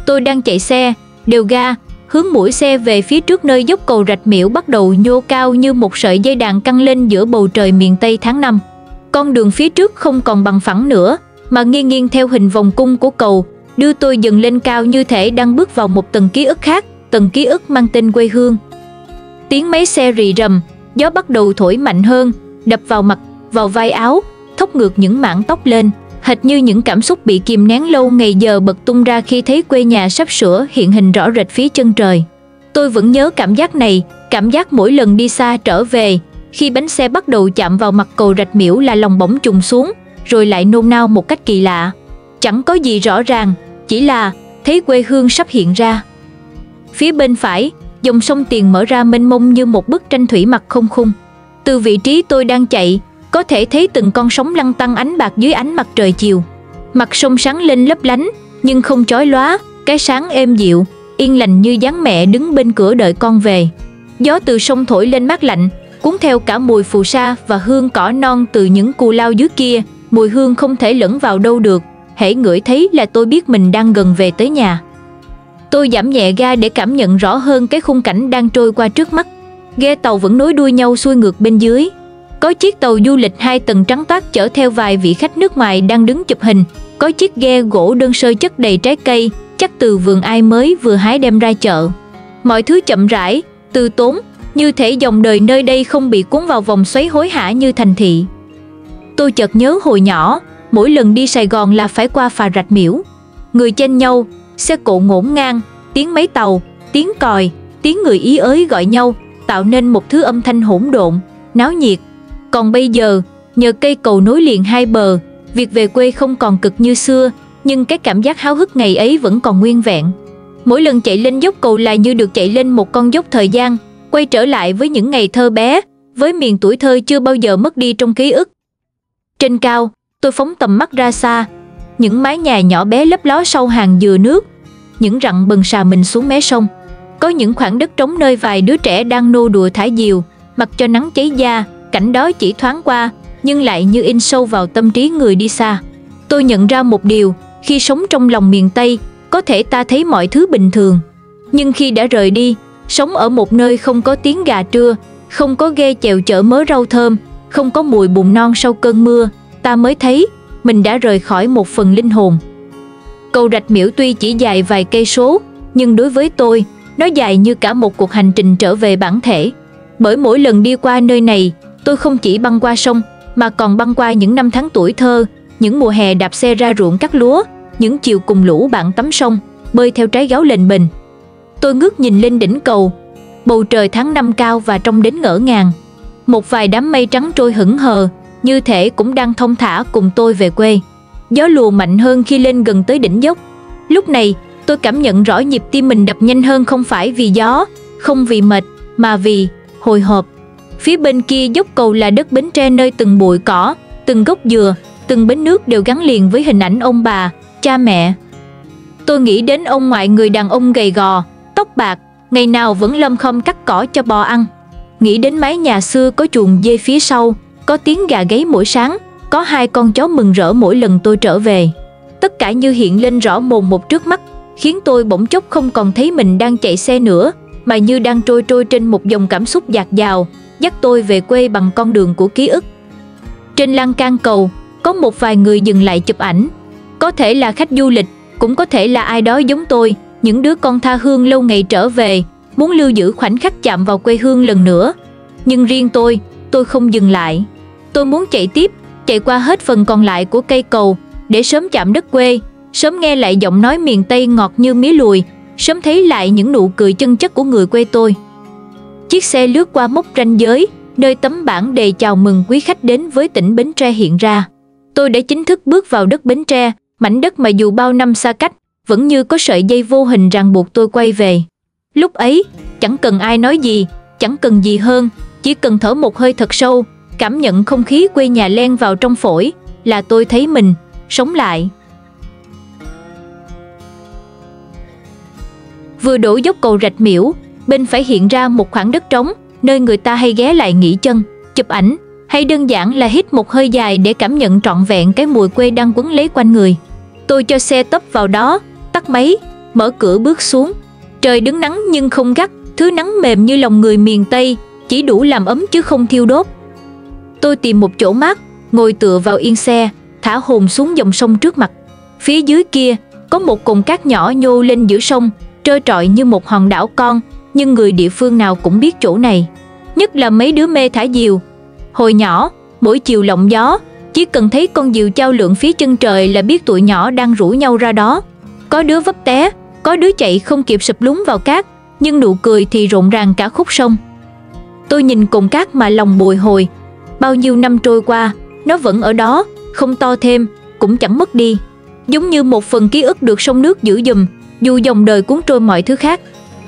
Tôi đang chạy xe, đều ga, hướng mũi xe về phía trước nơi dốc cầu Rạch Miễu bắt đầu nhô cao như một sợi dây đàn căng lên giữa bầu trời miền Tây tháng 5. Con đường phía trước không còn bằng phẳng nữa, mà nghiêng nghiêng theo hình vòng cung của cầu, đưa tôi dần lên cao như thể đang bước vào một tầng ký ức khác, tầng ký ức mang tên quê hương. Tiếng máy xe rì rầm, gió bắt đầu thổi mạnh hơn, đập vào mặt, vào vai áo, thốc ngược những mảng tóc lên, hệt như những cảm xúc bị kìm nén lâu ngày giờ bật tung ra khi thấy quê nhà sắp sửa hiện hình rõ rệt phía chân trời. Tôi vẫn nhớ cảm giác này, cảm giác mỗi lần đi xa trở về, khi bánh xe bắt đầu chạm vào mặt cầu Rạch Miễu là lòng bỗng trùng xuống, rồi lại nôn nao một cách kỳ lạ. Chẳng có gì rõ ràng, chỉ là thấy quê hương sắp hiện ra. Phía bên phải, dòng sông Tiền mở ra mênh mông như một bức tranh thủy mặc không khung. Từ vị trí tôi đang chạy, có thể thấy từng con sóng lăn tăn ánh bạc dưới ánh mặt trời chiều. Mặt sông sáng lên lấp lánh, nhưng không chói lóa, cái sáng êm dịu, yên lành như dáng mẹ đứng bên cửa đợi con về. Gió từ sông thổi lên mát lạnh, cuốn theo cả mùi phù sa và hương cỏ non từ những cù lao dưới kia. Mùi hương không thể lẫn vào đâu được, hễ ngửi thấy là tôi biết mình đang gần về tới nhà. Tôi giảm nhẹ ga để cảm nhận rõ hơn cái khung cảnh đang trôi qua trước mắt. Ghe tàu vẫn nối đuôi nhau xuôi ngược bên dưới. Có chiếc tàu du lịch 2 tầng trắng toát chở theo vài vị khách nước ngoài đang đứng chụp hình. Có chiếc ghe gỗ đơn sơ chất đầy trái cây, chắc từ vườn ai mới vừa hái đem ra chợ. Mọi thứ chậm rãi, từ tốn, như thể dòng đời nơi đây không bị cuốn vào vòng xoáy hối hả như thành thị. Tôi chợt nhớ hồi nhỏ, mỗi lần đi Sài Gòn là phải qua phà Rạch Miễu. Người chen nhau, xe cộ ngổn ngang, tiếng máy tàu, tiếng còi, tiếng người ý ới gọi nhau, tạo nên một thứ âm thanh hỗn độn, náo nhiệt. Còn bây giờ, nhờ cây cầu nối liền hai bờ, việc về quê không còn cực như xưa, nhưng cái cảm giác háo hức ngày ấy vẫn còn nguyên vẹn. Mỗi lần chạy lên dốc cầu là như được chạy lên một con dốc thời gian, quay trở lại với những ngày thơ bé, với miền tuổi thơ chưa bao giờ mất đi trong ký ức. Trên cao, tôi phóng tầm mắt ra xa, những mái nhà nhỏ bé lấp ló sau hàng dừa nước, những rặng bần xà mình xuống mé sông. Có những khoảng đất trống nơi vài đứa trẻ đang nô đùa thả diều, mặc cho nắng cháy da, cảnh đó chỉ thoáng qua, nhưng lại như in sâu vào tâm trí người đi xa. Tôi nhận ra một điều, khi sống trong lòng miền Tây, có thể ta thấy mọi thứ bình thường. Nhưng khi đã rời đi, sống ở một nơi không có tiếng gà trưa, không có ghe chèo chở mớ rau thơm, không có mùi bùn non sau cơn mưa, ta mới thấy mình đã rời khỏi một phần linh hồn. Cầu Rạch Miễu tuy chỉ dài vài cây số, nhưng đối với tôi, nó dài như cả một cuộc hành trình trở về bản thể. Bởi mỗi lần đi qua nơi này, tôi không chỉ băng qua sông, mà còn băng qua những năm tháng tuổi thơ, những mùa hè đạp xe ra ruộng cắt lúa, những chiều cùng lũ bạn tắm sông, bơi theo trái gáo lềnh bềnh. Tôi ngước nhìn lên đỉnh cầu, bầu trời tháng 5 cao và trông đến ngỡ ngàng. Một vài đám mây trắng trôi hững hờ, như thể cũng đang thong thả cùng tôi về quê. Gió lùa mạnh hơn khi lên gần tới đỉnh dốc. Lúc này, tôi cảm nhận rõ nhịp tim mình đập nhanh hơn, không phải vì gió, không vì mệt, mà vì hồi hộp. Phía bên kia dốc cầu là đất Bến Tre, nơi từng bụi cỏ, từng gốc dừa, từng bến nước đều gắn liền với hình ảnh ông bà, cha mẹ. Tôi nghĩ đến ông ngoại, người đàn ông gầy gò, tóc bạc, ngày nào vẫn lâm khâm cắt cỏ cho bò ăn. Nghĩ đến mái nhà xưa có chuồng dê phía sau, có tiếng gà gáy mỗi sáng, có 2 con chó mừng rỡ mỗi lần tôi trở về. Tất cả như hiện lên rõ mồn một trước mắt, khiến tôi bỗng chốc không còn thấy mình đang chạy xe nữa, mà như đang trôi trên một dòng cảm xúc dạt dào, dắt tôi về quê bằng con đường của ký ức. Trên lan can cầu, có một vài người dừng lại chụp ảnh. Có thể là khách du lịch, cũng có thể là ai đó giống tôi, những đứa con tha hương lâu ngày trở về, muốn lưu giữ khoảnh khắc chạm vào quê hương lần nữa. Nhưng riêng tôi không dừng lại. Tôi muốn chạy tiếp, chạy qua hết phần còn lại của cây cầu, để sớm chạm đất quê, sớm nghe lại giọng nói miền Tây ngọt như mía lùi, sớm thấy lại những nụ cười chân chất của người quê tôi. Chiếc xe lướt qua mốc ranh giới, nơi tấm bảng đề chào mừng quý khách đến với tỉnh Bến Tre hiện ra. Tôi đã chính thức bước vào đất Bến Tre, mảnh đất mà dù bao năm xa cách, vẫn như có sợi dây vô hình ràng buộc tôi quay về. Lúc ấy, chẳng cần ai nói gì, chẳng cần gì hơn, chỉ cần thở một hơi thật sâu, cảm nhận không khí quê nhà len vào trong phổi, là tôi thấy mình sống lại. Vừa đổ dốc cầu Rạch Miễu, bên phải hiện ra một khoảng đất trống, nơi người ta hay ghé lại nghỉ chân, chụp ảnh, hay đơn giản là hít một hơi dài để cảm nhận trọn vẹn cái mùi quê đang quấn lấy quanh người. Tôi cho xe tấp vào đó, tắt máy, mở cửa bước xuống. Trời đứng nắng nhưng không gắt, thứ nắng mềm như lòng người miền Tây, chỉ đủ làm ấm chứ không thiêu đốt. Tôi tìm một chỗ mát, ngồi tựa vào yên xe, thả hồn xuống dòng sông trước mặt. Phía dưới kia có một cồn cát nhỏ nhô lên giữa sông, trơ trọi như một hòn đảo con, nhưng người địa phương nào cũng biết chỗ này, nhất là mấy đứa mê thả diều. Hồi nhỏ, mỗi chiều lộng gió, chỉ cần thấy con diều chao lượn phía chân trời là biết tụi nhỏ đang rủ nhau ra đó. Có đứa vấp té, có đứa chạy không kịp sụp lún vào cát, nhưng nụ cười thì rộn ràng cả khúc sông. Tôi nhìn cồn cát mà lòng bồi hồi. Bao nhiêu năm trôi qua, nó vẫn ở đó, không to thêm, cũng chẳng mất đi. Giống như một phần ký ức được sông nước giữ giùm, dù dòng đời cuốn trôi mọi thứ khác.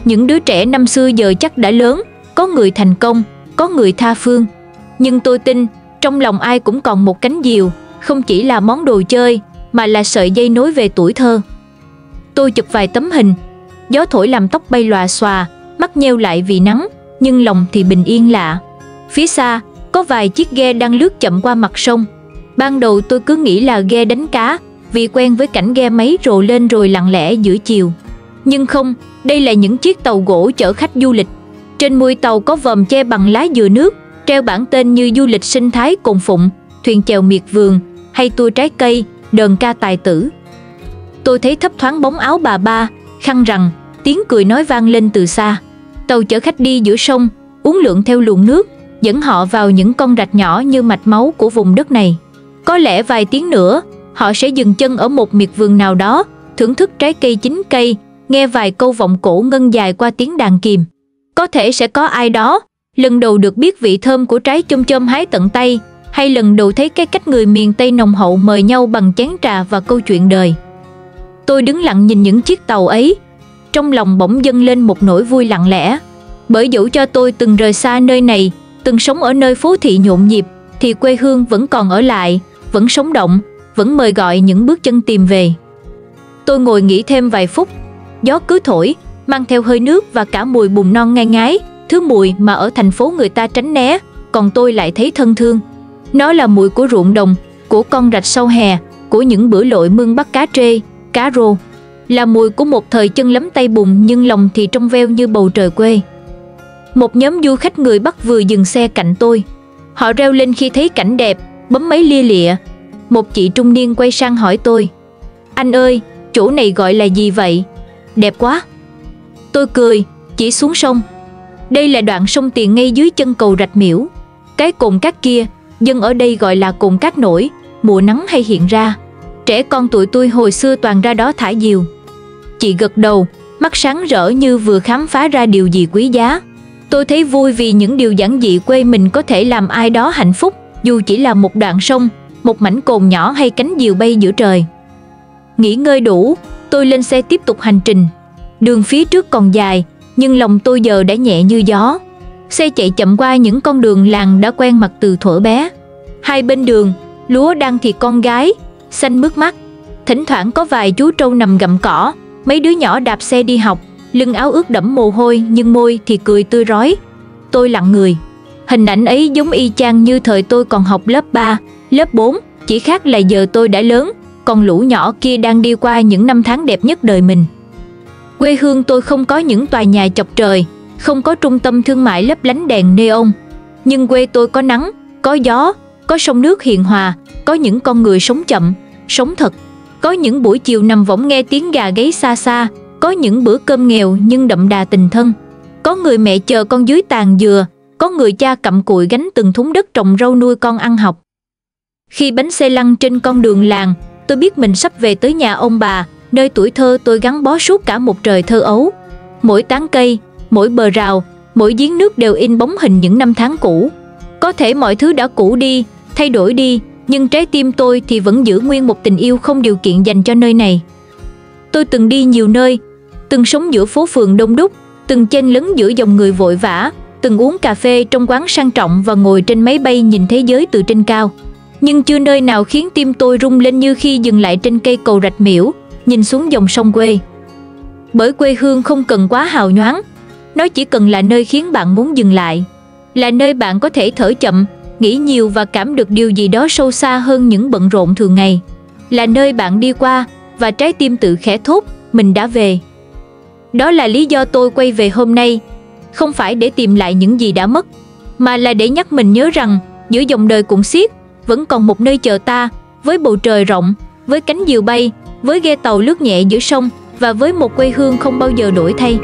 Những đứa trẻ năm xưa giờ chắc đã lớn, có người thành công, có người tha phương. Nhưng tôi tin, trong lòng ai cũng còn một cánh diều, không chỉ là món đồ chơi, mà là sợi dây nối về tuổi thơ. Tôi chụp vài tấm hình, gió thổi làm tóc bay lòa xòa, mắt nheo lại vì nắng, nhưng lòng thì bình yên lạ. Phía xa, có vài chiếc ghe đang lướt chậm qua mặt sông. Ban đầu tôi cứ nghĩ là ghe đánh cá, vì quen với cảnh ghe máy rồ lên rồi lặng lẽ giữa chiều. Nhưng không, đây là những chiếc tàu gỗ chở khách du lịch. Trên mui tàu có vòm che bằng lá dừa nước, treo bảng tên như du lịch sinh thái Cồn Phụng, thuyền chèo miệt vườn, hay tour trái cây, đờn ca tài tử. Tôi thấy thấp thoáng bóng áo bà ba, khăn rằn, tiếng cười nói vang lên từ xa. Tàu chở khách đi giữa sông, uốn lượn theo luồng nước, dẫn họ vào những con rạch nhỏ như mạch máu của vùng đất này. Có lẽ vài tiếng nữa, họ sẽ dừng chân ở một miệt vườn nào đó, thưởng thức trái cây chín cây, nghe vài câu vọng cổ ngân dài qua tiếng đàn kìm. Có thể sẽ có ai đó lần đầu được biết vị thơm của trái chôm chôm hái tận tay, hay lần đầu thấy cái cách người miền Tây nồng hậu mời nhau bằng chén trà và câu chuyện đời. Tôi đứng lặng nhìn những chiếc tàu ấy, trong lòng bỗng dâng lên một nỗi vui lặng lẽ. Bởi dẫu cho tôi từng rời xa nơi này, từng sống ở nơi phố thị nhộn nhịp, thì quê hương vẫn còn ở lại, vẫn sống động, vẫn mời gọi những bước chân tìm về. Tôi ngồi nghỉ thêm vài phút, gió cứ thổi, mang theo hơi nước và cả mùi bùn non ngai ngái, thứ mùi mà ở thành phố người ta tránh né, còn tôi lại thấy thân thương. Nó là mùi của ruộng đồng, của con rạch sau hè, của những bữa lội mương bắt cá trê, cá rô. Là mùi của một thời chân lấm tay bùn nhưng lòng thì trong veo như bầu trời quê. Một nhóm du khách người Bắc vừa dừng xe cạnh tôi. Họ reo lên khi thấy cảnh đẹp, bấm máy lia lịa. Một chị trung niên quay sang hỏi tôi: "Anh ơi, chỗ này gọi là gì vậy? Đẹp quá." Tôi cười, chỉ xuống sông. Đây là đoạn sông Tiền ngay dưới chân cầu Rạch Miễu. Cái cồn cát kia, dân ở đây gọi là cồn cát nổi, mùa nắng hay hiện ra. Trẻ con tụi tôi hồi xưa toàn ra đó thả diều. Chị gật đầu, mắt sáng rỡ như vừa khám phá ra điều gì quý giá. Tôi thấy vui vì những điều giản dị quê mình có thể làm ai đó hạnh phúc, dù chỉ là một đoạn sông, một mảnh cồn nhỏ hay cánh diều bay giữa trời. Nghỉ ngơi đủ, tôi lên xe tiếp tục hành trình. Đường phía trước còn dài, nhưng lòng tôi giờ đã nhẹ như gió. Xe chạy chậm qua những con đường làng đã quen mặt từ thuở bé. Hai bên đường, lúa đang thì con gái, xanh mướt mắt. Thỉnh thoảng có vài chú trâu nằm gặm cỏ, mấy đứa nhỏ đạp xe đi học, lưng áo ướt đẫm mồ hôi nhưng môi thì cười tươi rói. Tôi lặng người. Hình ảnh ấy giống y chang như thời tôi còn học lớp 3, lớp 4, chỉ khác là giờ tôi đã lớn, còn lũ nhỏ kia đang đi qua những năm tháng đẹp nhất đời mình. Quê hương tôi không có những tòa nhà chọc trời, không có trung tâm thương mại lấp lánh đèn neon. Nhưng quê tôi có nắng, có gió, có sông nước hiền hòa, có những con người sống chậm, sống thật. Có những buổi chiều nằm võng nghe tiếng gà gáy xa xa, có những bữa cơm nghèo nhưng đậm đà tình thân. Có người mẹ chờ con dưới tàn dừa, có người cha cặm cụi gánh từng thúng đất trồng rau nuôi con ăn học. Khi bánh xe lăn trên con đường làng, tôi biết mình sắp về tới nhà ông bà, nơi tuổi thơ tôi gắn bó suốt cả một trời thơ ấu. Mỗi tán cây, mỗi bờ rào, mỗi giếng nước đều in bóng hình những năm tháng cũ. Có thể mọi thứ đã cũ đi, thay đổi đi, nhưng trái tim tôi thì vẫn giữ nguyên một tình yêu không điều kiện dành cho nơi này. Tôi từng đi nhiều nơi, từng sống giữa phố phường đông đúc, từng chen lấn giữa dòng người vội vã, từng uống cà phê trong quán sang trọng và ngồi trên máy bay nhìn thế giới từ trên cao. Nhưng chưa nơi nào khiến tim tôi rung lên như khi dừng lại trên cây cầu Rạch Miễu, nhìn xuống dòng sông quê. Bởi quê hương không cần quá hào nhoáng, nó chỉ cần là nơi khiến bạn muốn dừng lại, là nơi bạn có thể thở chậm, nghĩ nhiều và cảm được điều gì đó sâu xa hơn những bận rộn thường ngày, là nơi bạn đi qua và trái tim tự khẽ thốt, mình đã về. Đó là lý do tôi quay về hôm nay, không phải để tìm lại những gì đã mất, mà là để nhắc mình nhớ rằng giữa dòng đời cuộn xiết vẫn còn một nơi chờ ta, với bầu trời rộng, với cánh diều bay, với ghe tàu lướt nhẹ giữa sông và với một quê hương không bao giờ đổi thay.